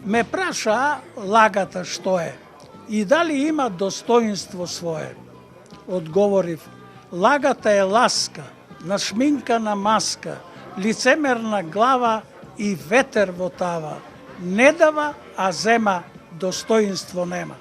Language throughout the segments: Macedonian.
Ме праша лагата што е и дали има достоинство свое. Одговорив, лагата е ласка, нашминкана маска, лицемерна глава и ветер во тава. Не дава, а зема, достоинство нема.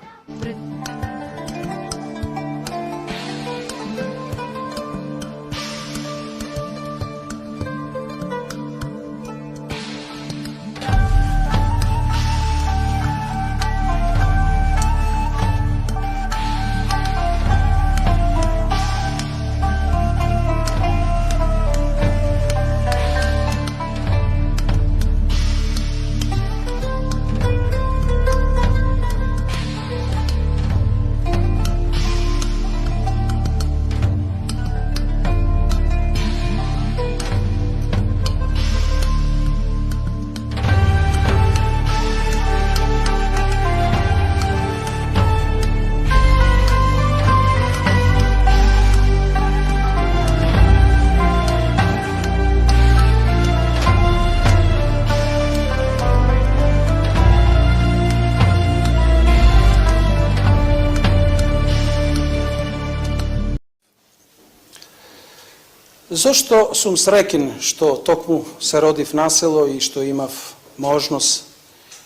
Зошто сум среќен што токму се родив на село и што имав можност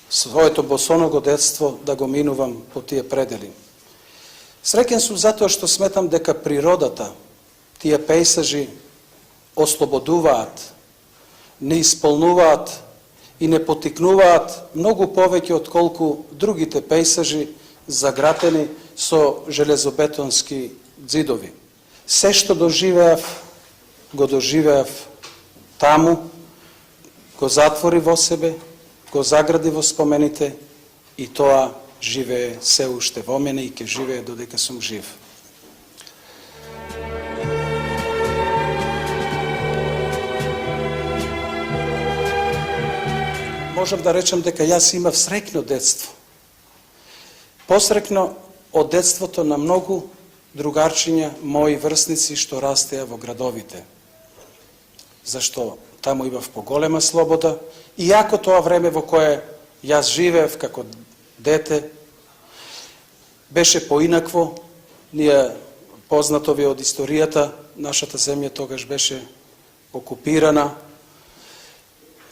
своето босоного детство да го минувам по тие предели? Среќен сум затоа што сметам дека природата, тие пејсажи ослободуваат, не исполнуваат и не потикнуваат многу повеќе отколку другите пејсажи загратени со железобетонски ѕидови. Се што доживеав, го доживеав таму, го затвори во себе, го загради во спомените и тоа живее се уште во мене и ќе живее додека сум жив. Можам да речам дека јас имав среќно детство. Посрекно од детството на многу другарчиња, мои врсници што растеа во градовите. Зашто таму имав поголема слобода, иако тоа време во кое јас живеев како дете беше поинакво. Ние познато ви од историјата, нашата земја тогаш беше окупирана.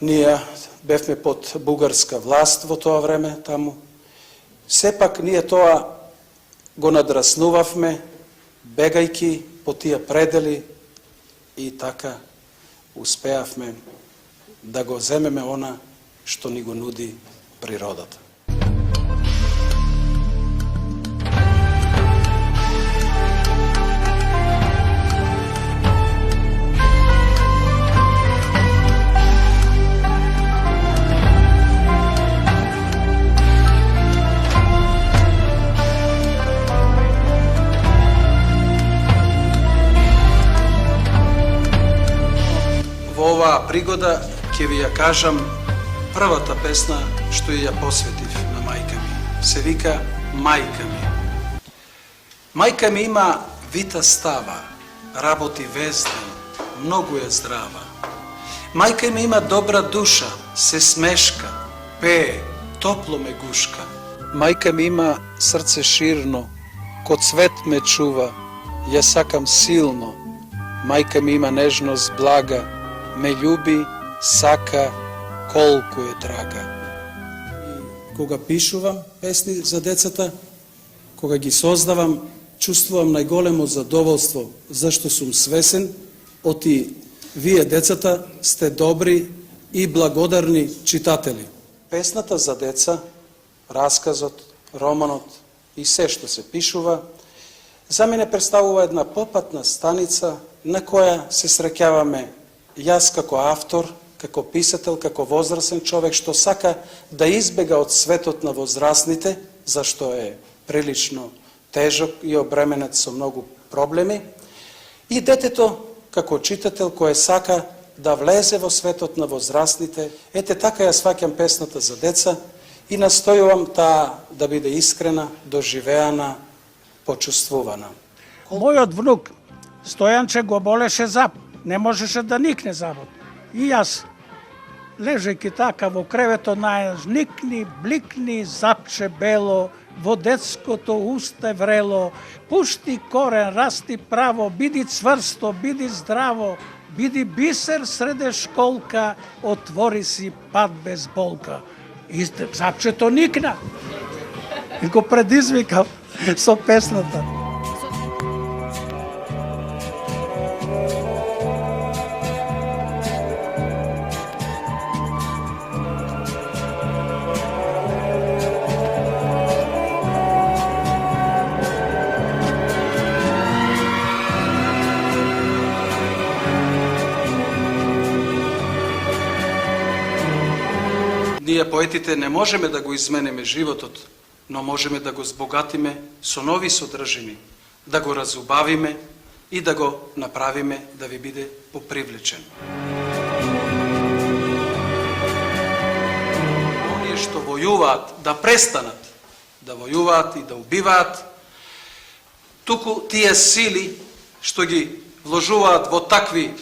Ние бевме под бугарска власт во тоа време таму. Сепак ние тоа го надраснувавме, бегајки по тие предели и така успеавме да го земеме она што ни го нуди природата. Во оваа пригода ќе ви ја кажам првата песна што ја посветив на мајка ми. Се вика Мајка ми. Мајка ми има вита става, работи везден, многу е здрава. Мајка ми има добра душа, се смешка, пее, топло ме гушка. Мајка ми има срце ширно, ко цвет ме чува, ја сакам силно. Мајка ми има нежност блага, ме љуби, сака, колку е драга. И кога пишувам песни за децата, кога ги создавам, чувствувам најголемо задоволство, зашто сум свесен, оти вие децата сте добри и благодарни читатели. Песната за деца, расказот, романот и се што се пишува, за мене представува една попатна станица на која се среќаваме јас како автор, како писател, како возрасен човек што сака да избега од светот на возрастните, зашто е прилично тежок и обременет со многу проблеми, и детето како читател кој сака да влезе во светот на возрастните. Ете така ја сваќам песната за деца и настојувам таа да биде искрена, доживеана, почувствувана. Мојот внук Стојанче го болеше зап, не можеше да никне забот. И јас лежејќи така во кревето најаш, никни, бликни, запче бело, во детското усте врело, пушти корен, расти право, биди цврсто, биди здраво, биди бисер среде школка, отвори си пат без болка. И запчето никна. И го предизвикав со песната. Ние поетите не можеме да го измениме животот, но можеме да го збогатиме со нови содржини, да го разубавиме и да го направиме да ви биде попривлечен. Оние што војуваат да престанат да војуваат и да убиваат, туку тие сили што ги вложуваат во такви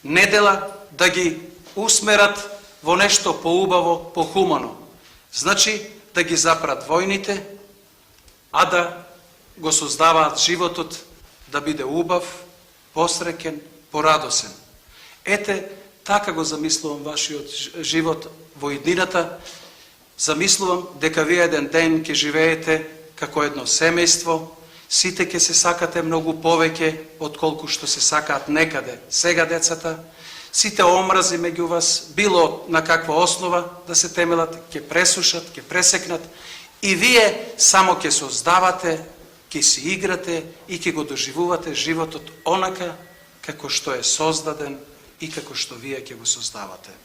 недела да ги усмерат во нешто поубаво, похумано. Значи, да ги запрат војните, а да го создаваат животот да биде убав, посреќен, порадосен. Ете, така го замислувам вашиот живот во иднината. Замислувам дека вие еден ден ќе живеете како едно семејство, сите ќе се сакате многу повеќе отколку што се сакаат некаде сега децата. Сите омрази меѓу вас, било на каква основа да се темелат, ќе пресушат, ќе пресекнат и вие само ќе создавате, ќе си играте и ќе го доживувате животот онака како што е создаден и како што вие ќе го создавате.